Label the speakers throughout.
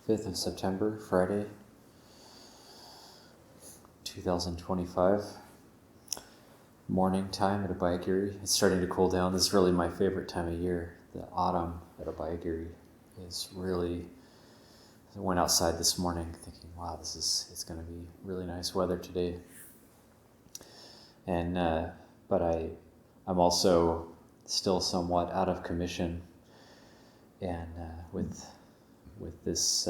Speaker 1: 5th of September, Friday, 2025. Morning time at Abhayagiri. It's starting to cool down. This is really my favorite time of year. The autumn at Abhayagiri is really... I went outside this morning thinking, wow, it's going to be really nice weather today. And but I'm also still somewhat out of commission, and with this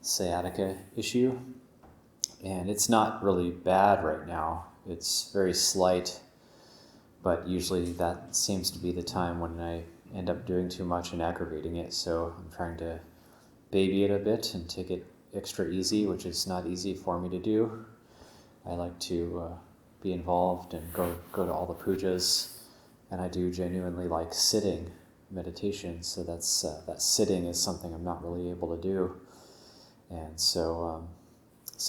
Speaker 1: sciatica issue, and it's not really bad right now. It's very slight, but usually that seems to be the time when I end up doing too much and aggravating it. So I'm trying to baby it a bit and take it extra easy, which is not easy for me to do. I like to be involved and go to all the pujas, and I do genuinely like sitting meditation. So that sitting is something I'm not really able to do, and so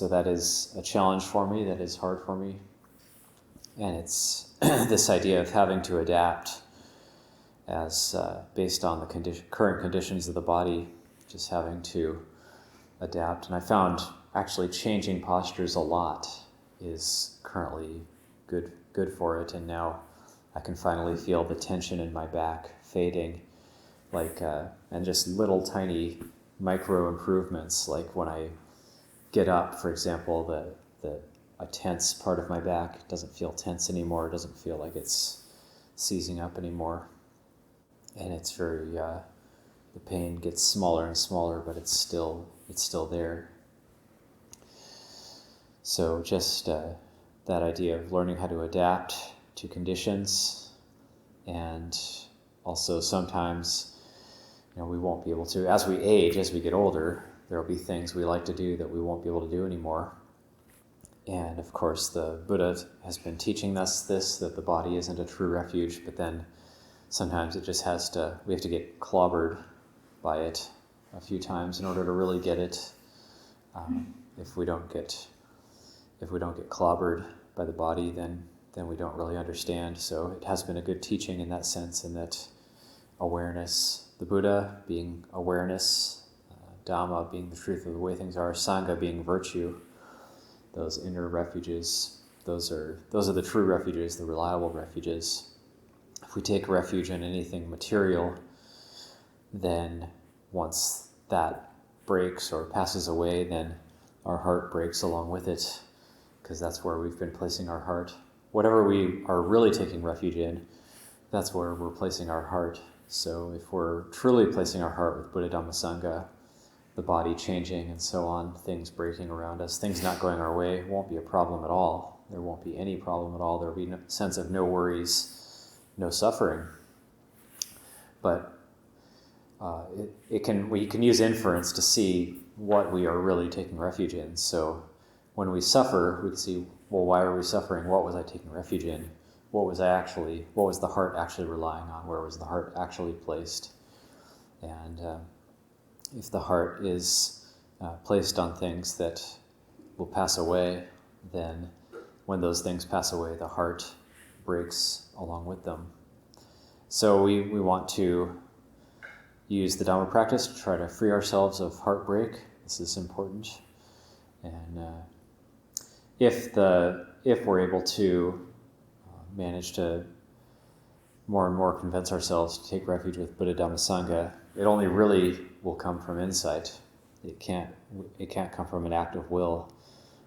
Speaker 1: that is a challenge for me. That is hard for me, and it's this idea of having to adapt as based on the current conditions of the body. Just having to adapt. And I found actually changing postures a lot is currently good for it. And now I can finally feel the tension in my back fading, and just little tiny micro improvements. Like when I get up, for example, a tense part of my back doesn't feel tense anymore. It doesn't feel like it's seizing up anymore. And it's very... the pain gets smaller and smaller, but it's still there. So just that idea of learning how to adapt to conditions, and also sometimes, we won't be able to, as we age, as we get older, there will be things we like to do that we won't be able to do anymore. And of course, the Buddha has been teaching us this, that the body isn't a true refuge, but then sometimes we have to get clobbered by it a few times in order to really get it. If we don't get clobbered by the body, then we don't really understand. So it has been a good teaching in that sense, in that awareness, the Buddha being awareness, Dhamma being the truth of the way things are, Sangha being virtue, those inner refuges, those are the true refuges, the reliable refuges. If we take refuge in anything material, then once that breaks or passes away, then our heart breaks along with it, because that's where we've been placing our heart. Whatever we are really taking refuge in, that's where we're placing our heart. So if we're truly placing our heart with Buddha, Dhamma, Sangha, the body changing and so on, things breaking around us, things not going our way, won't be a problem at all. There won't be any problem at all. There will be a sense of no worries, no suffering. But we can use inference to see what we are really taking refuge in. So when we suffer, we can see, well, why are we suffering? What was I taking refuge in? What was the heart actually relying on? Where was the heart actually placed? And if the heart is placed on things that will pass away, then when those things pass away, the heart breaks along with them. So we want to use the Dhamma practice to try to free ourselves of heartbreak. This is important. And if we're able to manage to more and more convince ourselves to take refuge with Buddha, Dhamma, Sangha, it only really will come from insight. It can't come from an act of will,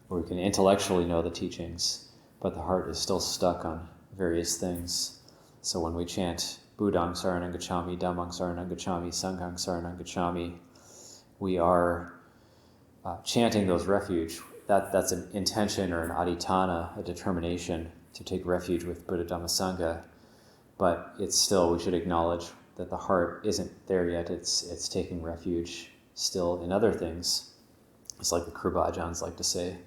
Speaker 1: where we can intellectually know the teachings, but the heart is still stuck on various things. So when we chant Buddhang Saranam Gacchami, Dhammang Saranam Gacchami, Sanghang Saranam Gacchami, we are chanting those refuge. That's an intention or an adhitthana, a determination to take refuge with Buddha, Dhamma, Sangha. But it's still, we should acknowledge that the heart isn't there yet. It's taking refuge still in other things. It's like the Kruba Ajahns like to say,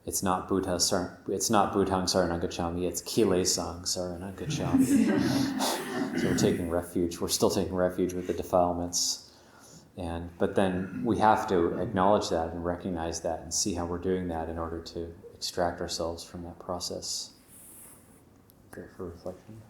Speaker 1: it's not Buddhang Saranam Gacchami, it's Kilesang Saranam Gacchami. So we're still taking refuge with the defilements. But then we have to acknowledge that and recognize that and see how we're doing that in order to extract ourselves from that process. Great for reflection.